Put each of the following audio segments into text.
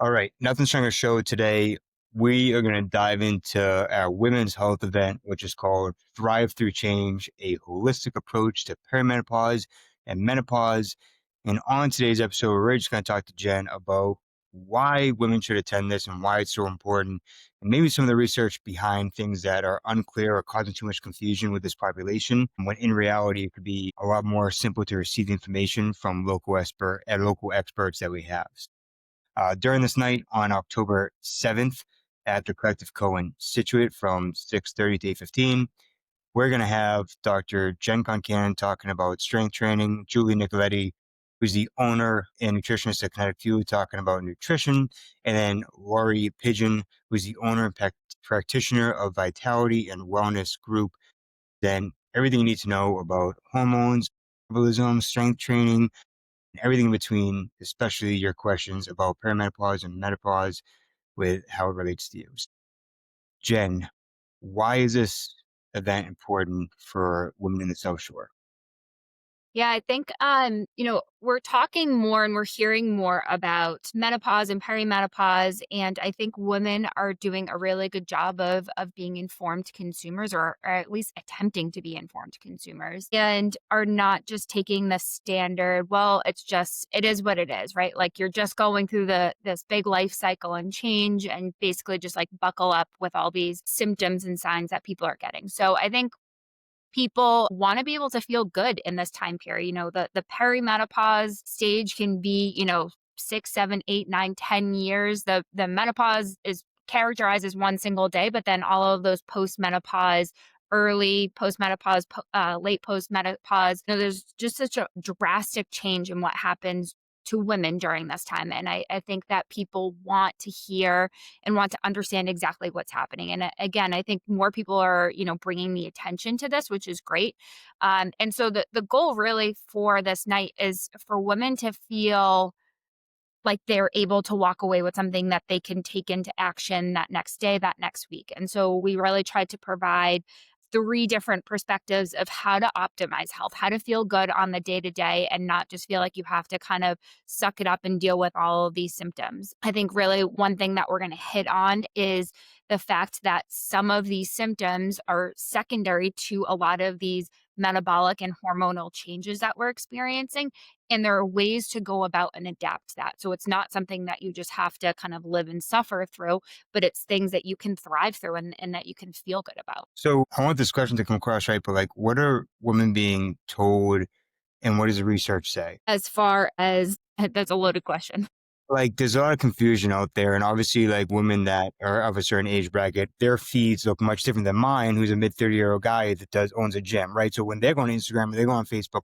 All right, Nothing Stronger show today. We are going to dive into our women's health event, which is called Thrive Through Change, a holistic approach to perimenopause and menopause. And on today's episode, we're just going to talk to Jen about why women should attend this and why it's so important, and maybe some of the research behind things that are unclear or causing too much confusion with this population, when in reality, it could be a lot more simple to receive information from local experts that we have. During this night on October 7th at the Collective Cohen Situate from 6:30 to 8:15. We're going to have Dr. Jen Concan talking about strength training, Julie Nicoletti, who's the owner and nutritionist at Kinetic Fuel, talking about nutrition, and then Lori Pigeon, who's the owner and practitioner of Vitality and Wellness Group. Then everything you need to know about hormones, metabolism, strength training, and everything in between, especially your questions about perimenopause and menopause with how it relates to you. Jen, why is this event important for women in the South Shore? Yeah, I think we're talking more and we're hearing more about menopause and perimenopause. And I think women are doing a really good job of being informed consumers or at least attempting to be informed consumers and are not just taking the standard, well, it is what it is, right? Like you're just going through this big life cycle and change and basically just like buckle up with all these symptoms and signs that people are getting. So I think people want to be able to feel good in this time period. The perimenopause stage can be, 6, 7, 8, 9, 10 years. The menopause is characterized as one single day, but then all of those postmenopause, early postmenopause, late postmenopause, there's just such a drastic change in what happens to women during this time. And I think that people want to hear and want to understand exactly what's happening. And again, I think more people are, bringing the attention to this, which is great. And so the goal really for this night is for women to feel like they're able to walk away with something that they can take into action that next day, that next week. And so we really tried to provide three different perspectives of how to optimize health, how to feel good on the day to day and not just feel like you have to kind of suck it up and deal with all of these symptoms. I think really one thing that we're going to hit on is the fact that some of these symptoms are secondary to a lot of these metabolic and hormonal changes that we're experiencing. And there are ways to go about and adapt that. So it's not something that you just have to kind of live and suffer through, but it's things that you can thrive through and that you can feel good about. So I want this question to come across right, but like, what are women being told and what does the research say? As far as that's a loaded question. Like, there's a lot of confusion out there, and obviously, like women that are of a certain age bracket, their feeds look much different than mine, who's a mid 30-year-old guy that owns a gym, right? So when they're going to Instagram or they go on Facebook,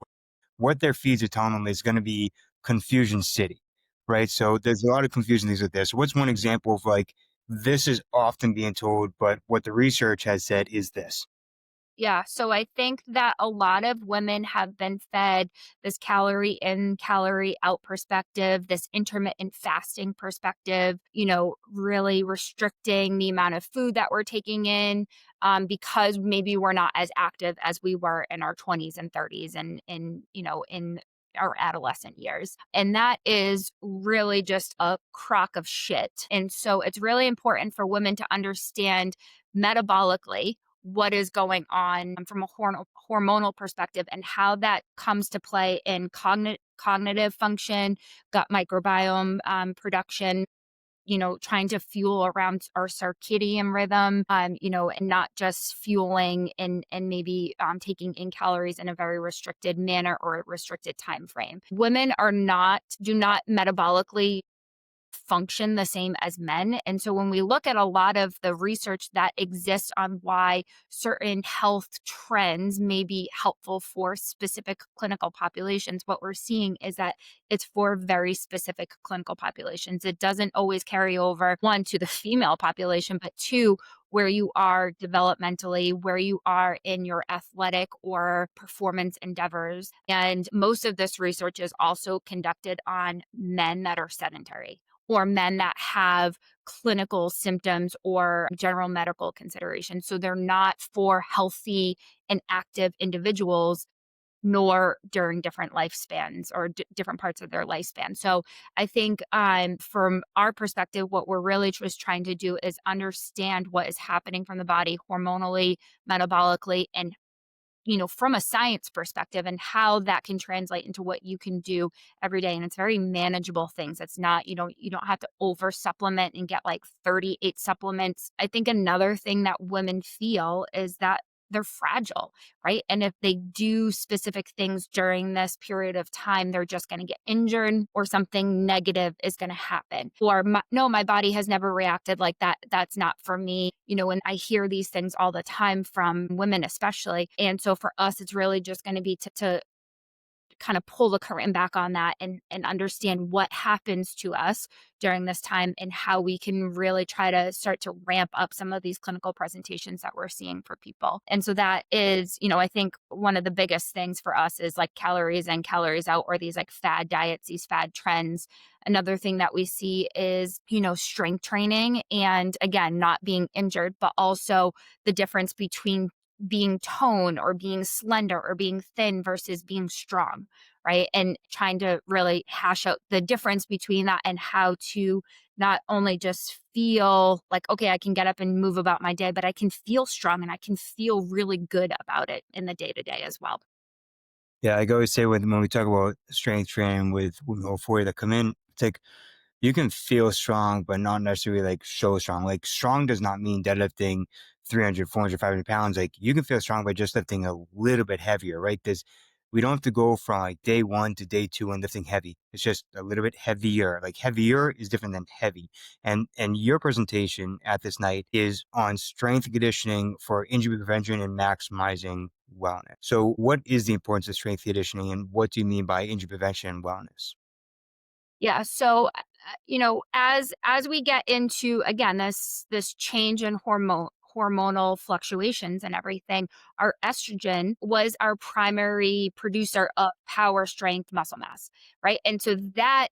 what their feeds are telling them is going to be confusion city, right? So there's a lot of confusing things with this. So what's one example of like this is often being told, but what the research has said is this? Yeah, so I think that a lot of women have been fed this calorie in, calorie out perspective, this intermittent fasting perspective, really restricting the amount of food that we're taking in because maybe we're not as active as we were in our 20s and 30s and in our adolescent years. And that is really just a crock of shit. And so it's really important for women to understand metabolically what is going on from a hormonal perspective and how that comes to play in cognitive function, gut microbiome production, trying to fuel around our circadian rhythm, and not just fueling and maybe taking in calories in a very restricted manner or a restricted time frame. Women do not metabolically function the same as men. And so when we look at a lot of the research that exists on why certain health trends may be helpful for specific clinical populations, what we're seeing is that it's for very specific clinical populations. It doesn't always carry over, one, to the female population, but two, where you are developmentally, where you are in your athletic or performance endeavors. And most of this research is also conducted on men that are sedentary or men that have clinical symptoms or general medical considerations. So they're not for healthy and active individuals. nor during different lifespans or different parts of their lifespan. So I think from our perspective, what we're really just trying to do is understand what is happening from the body hormonally, metabolically, and from a science perspective and how that can translate into what you can do every day. And it's very manageable things. It's not, you don't have to over supplement and get like 38 supplements. I think another thing that women feel is that they're fragile, right? And if they do specific things during this period of time, they're just going to get injured or something negative is going to happen. Or, no, my body has never reacted like that. That's not for me. And I hear these things all the time from women, especially. And so for us, it's really just going to be to kind of pull the curtain back on that and understand what happens to us during this time and how we can really try to start to ramp up some of these clinical presentations that we're seeing for people. And so that is, I think one of the biggest things for us is like calories in, calories out, or these like fad diets, these fad trends. Another thing that we see is, strength training, and again, not being injured, but also the difference between being toned or being slender or being thin versus being strong, right? And trying to really hash out the difference between that and how to not only just feel like, okay, I can get up and move about my day, but I can feel strong and I can feel really good about it in the day to day as well. Yeah, I always say when we talk about strength training with women before that come in, it's like you can feel strong, but not necessarily like show strong. Like strong does not mean deadlifting 300, 400, 500 pounds. Like you can feel strong by just lifting a little bit heavier, right? We don't have to go from like day one to day two and lifting heavy. It's just a little bit heavier. Like heavier is different than heavy. And your presentation at this night is on strength and conditioning for injury prevention and maximizing wellness. So what is the importance of strength conditioning, and what do you mean by injury prevention and wellness? Yeah. So, as we get into again this change in hormonal fluctuations and everything, our estrogen was our primary producer of power, strength, muscle mass, right? And so that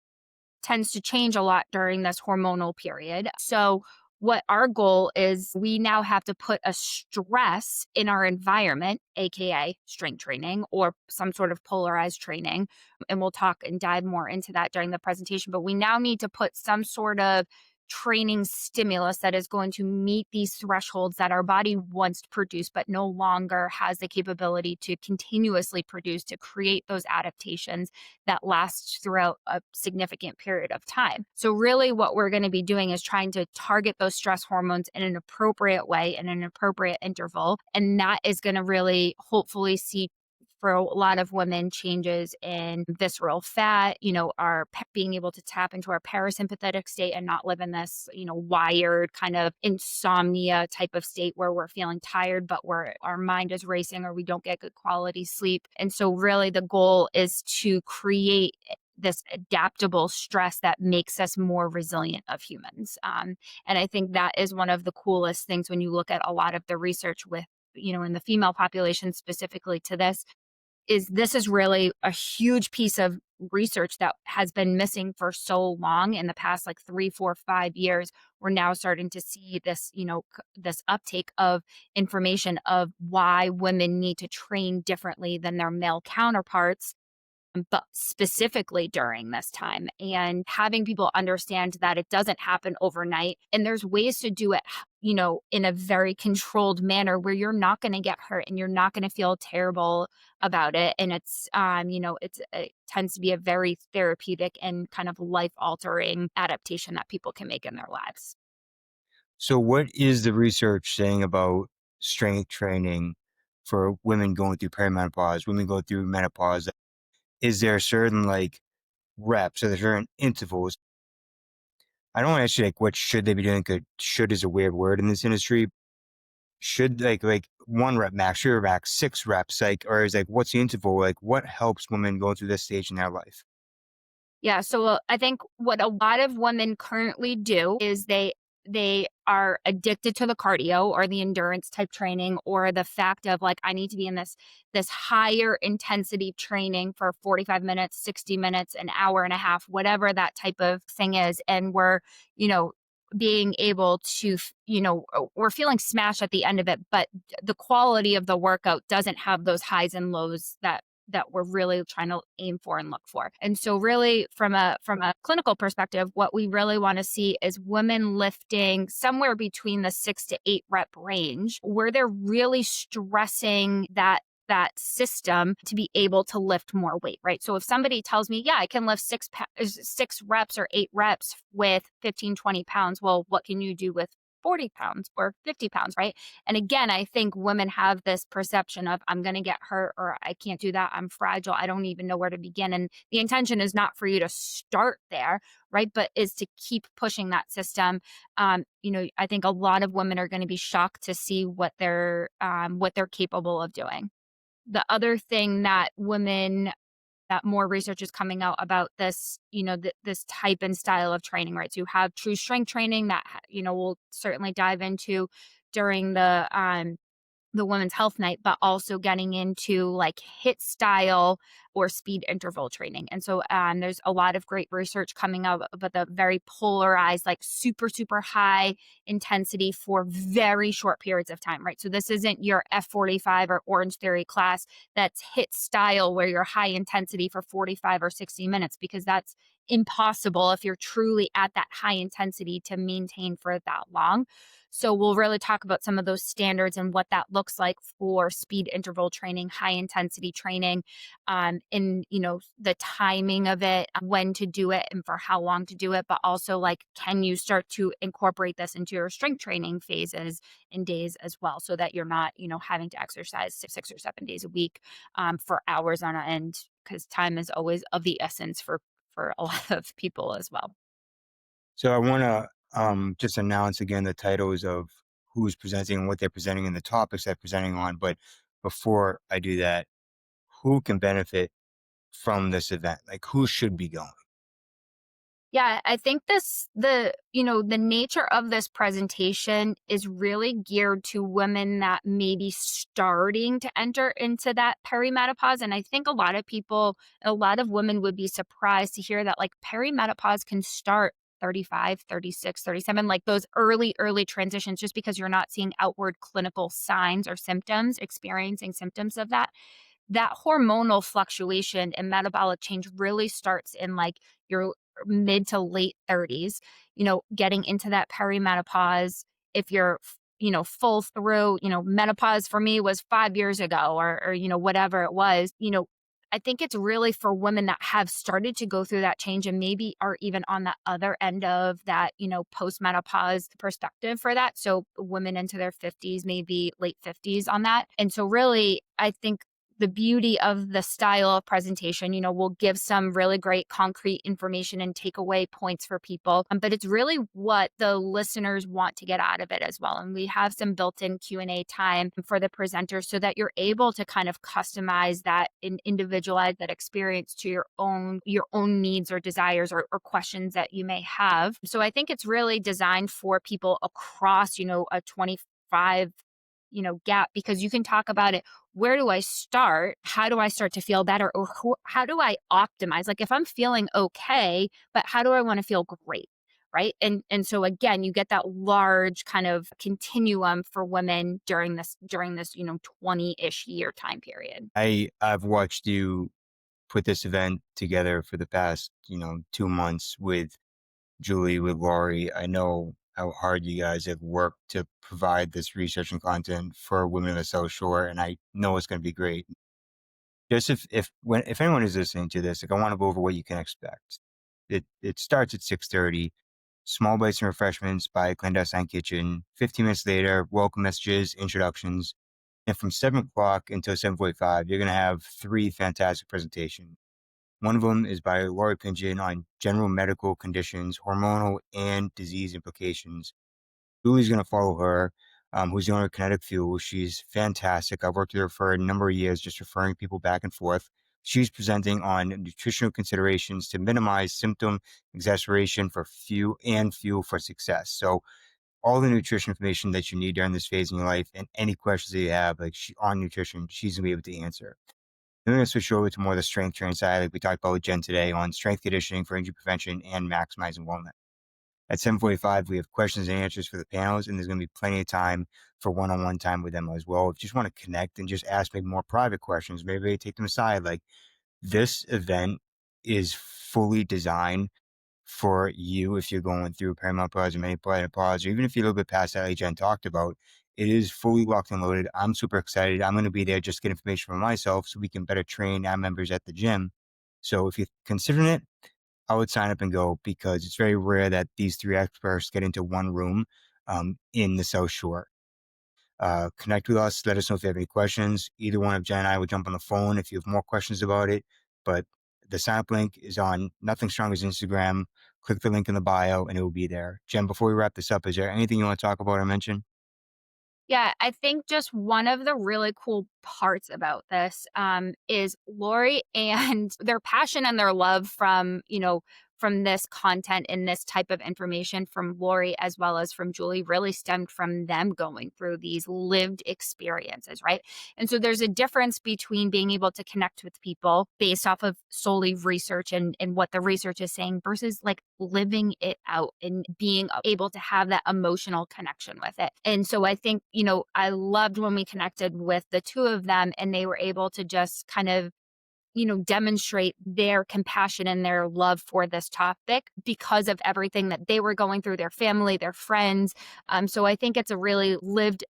tends to change a lot during this hormonal period. So, what our goal is, we now have to put a stress in our environment, AKA strength training or some sort of polarized training. And we'll talk and dive more into that during the presentation. But we now need to put some sort of training stimulus that is going to meet these thresholds that our body once produced, but no longer has the capability to continuously produce to create those adaptations that lasts throughout a significant period of time. So, really, what we're going to be doing is trying to target those stress hormones in an appropriate way, in an appropriate interval. And that is going to really hopefully see for a lot of women changes in visceral fat, our being able to tap into our parasympathetic state and not live in this, wired kind of insomnia type of state where we're feeling tired, but our mind is racing or we don't get good quality sleep. And so really the goal is to create this adaptable stress that makes us more resilient of humans. And I think that is one of the coolest things when you look at a lot of the research with, in the female population specifically to this is really a huge piece of research that has been missing for so long in the past like 3, 4, 5 years. We're now starting to see this, this uptake of information of why women need to train differently than their male counterparts, but specifically during this time, and having people understand that it doesn't happen overnight and there's ways to do it, in a very controlled manner where you're not going to get hurt and you're not going to feel terrible about it. And it tends to be a very therapeutic and kind of life altering adaptation that people can make in their lives. So, what is the research saying about strength training for women going through perimenopause, women going through menopause? Is there certain like reps or there certain intervals? I don't want to ask you like what should they be doing, because should is a weird word in this industry. Should like 1 rep max, 3 rep max, 6 reps, like, or is like what's the interval? Like what helps women go through this stage in their life? Yeah, so I think what a lot of women currently do is they are addicted to the cardio or the endurance type training or the fact of like I need to be in this higher intensity training for 45 minutes, 60 minutes, an hour and a half, whatever that type of thing is, and we're, you know, being able to we're feeling smashed at the end of it, but the quality of the workout doesn't have those highs and lows that that we're really trying to aim for and look for. And so really from a clinical perspective, what we really want to see is women lifting somewhere between the 6 to 8 rep range where they're really stressing that system to be able to lift more weight, right? So if somebody tells me, yeah, I can lift 6 reps or 8 reps with 15, 20 pounds, well, what can you do with 40 pounds or 50 pounds, right? And again, I think women have this perception of I'm going to get hurt or I can't do that. I'm fragile. I don't even know where to begin. And the intention is not for you to start there, right? But is to keep pushing that system. I think a lot of women are going to be shocked to see what they're capable of doing. The other thing that more research is coming out about this, this type and style of training, right? So you have true strength training that, we'll certainly dive into during the women's health night, but also getting into like hit style or speed interval training. And so there's a lot of great research coming out about the very polarized, like super, super high intensity for very short periods of time, right? So this isn't your F45 or Orange Theory class that's hit style where you're high intensity for 45 or 60 minutes, because that's impossible if you're truly at that high intensity to maintain for that long. So we'll really talk about some of those standards and what that looks like for speed interval training, high intensity training, and the timing of it, when to do it, and for how long to do it. But also, like, can you start to incorporate this into your strength training phases and days as well, so that you're not having to exercise 6 or 7 days a week for hours on end, because time is always of the essence for a lot of people as well. So I want to just announce again the titles of who's presenting and what they're presenting and the topics they're presenting on. But before I do that, who can benefit from this event? Like, who should be going? Yeah, I think the nature of this presentation is really geared to women that may be starting to enter into that perimenopause. And I think a lot of women would be surprised to hear that like perimenopause can start 35, 36, 37, like those early transitions, just because you're not seeing outward clinical signs or symptoms, experiencing symptoms of that hormonal fluctuation and metabolic change really starts in like your mid to late 30s, getting into that perimenopause. If you're, full through, menopause for me was 5 years ago or, whatever it was, I think it's really for women that have started to go through that change and maybe are even on the other end of that, postmenopause perspective for that. So women into their 50s, maybe late 50s on that. And so really, I think the beauty of the style of presentation, will give some really great concrete information and takeaway points for people. But it's really what the listeners want to get out of it as well. And we have some built-in Q&A time for the presenters so that you're able to kind of customize that and individualize that experience to your own needs or desires or questions that you may have. So I think it's really designed for people across, a 25 gap, because you can talk about it. Where do I start? How do I start to feel better? Or how do I optimize? Like if I'm feeling okay, but how do I want to feel great? Right. And so again, you get that large kind of continuum for women during this 20-ish year time period. I've watched you put this event together for the past 2 months with Julie, with Laurie. I know how hard you guys have worked to provide this research and content for women in the South Shore, and I know it's going to be great. Just if anyone is listening to this, like I want to go over what you can expect. It starts at 6:30. Small bites and refreshments by Clandestine Kitchen. 15 minutes later, welcome messages, introductions, and from 7 o'clock until 7:45, you're going to have three fantastic presentations. One of them is by Laurie Pingen on general medical conditions, hormonal and disease implications. Julie's going to follow her, who's the owner of Kinetic Fuel. She's fantastic. I've worked with her for a number of years, just referring people back and forth. She's presenting on nutritional considerations to minimize symptom exacerbation for fuel for success. So all the nutrition information that you need during this phase in your life and any questions that you have, on nutrition, she's going to be able to answer. Then we're going to switch over to more of the strength training side, like we talked about with Jen today, on strength conditioning for injury prevention and maximizing wellness. At 7:45, we have questions and answers for the panels, and there's going to be plenty of time for one-on-one time with them as well. If you just want to connect and just ask maybe more private questions, maybe take them aside. Like, this event is fully designed for you if you're going through perimenopause or menopause, or even if you're a little bit past that, like Jen talked about. It is fully locked and loaded. I'm super excited. I'm going to be there just to get information for myself so we can better train our members at the gym. So if you're considering it, I would sign up and go, because it's very rare that these three experts get into one room in the South Shore. Connect with us. Let us know if you have any questions. Either one of Jen and I will jump on the phone if you have more questions about it. But the sign up link is on Nothing Stronger's Instagram. Click the link in the bio and it will be there. Jen, before we wrap this up, is there anything you want to talk about or mention? Yeah, I think just one of the really cool parts about this is Lori and their passion and their love from, from this content and this type of information from Lori as well as from Julie really stemmed from them going through these lived experiences, right? And so there's a difference between being able to connect with people based off of solely research and what the research is saying versus like living it out and being able to have that emotional connection with it. And so I think, I loved when we connected with the two of them and they were able to just kind of demonstrate their compassion and their love for this topic because of everything that they were going through, their family, their friends. So I think it's a really lived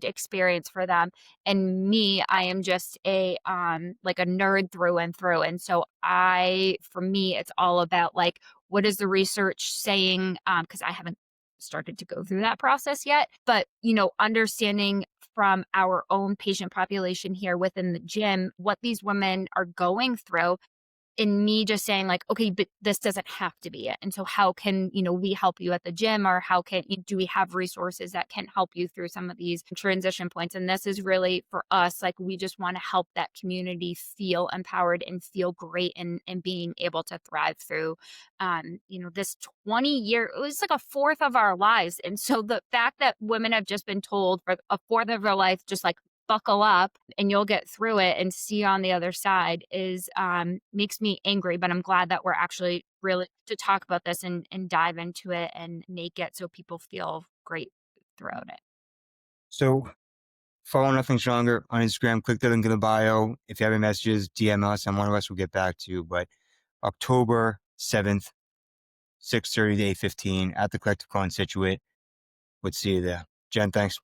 experience for them. And me, I am just like a nerd through and through. And so for me, it's all about like, what is the research saying? Because I haven't started to go through that process yet, but understanding from our own patient population here within the gym, what these women are going through, and me just saying like, okay, but this doesn't have to be it. And so how can, we help you at the gym, or how can do we have resources that can help you through some of these transition points? And this is really for us, like we just want to help that community feel empowered and feel great and being able to thrive through this 20-year, it was like a fourth of our lives. And so the fact that women have just been told for a fourth of their life, just like buckle up and you'll get through it and see on the other side is makes me angry, but I'm glad that we're actually really to talk about this and dive into it and make it so people feel great throughout it. So follow Nothing Stronger on Instagram. Click the link in the bio. If you have any messages, DM us and one of us will get back to you. But October 7th, 6:30 to 8:15 at the Collective Call in Situate. We'll see you there. Jen, thanks.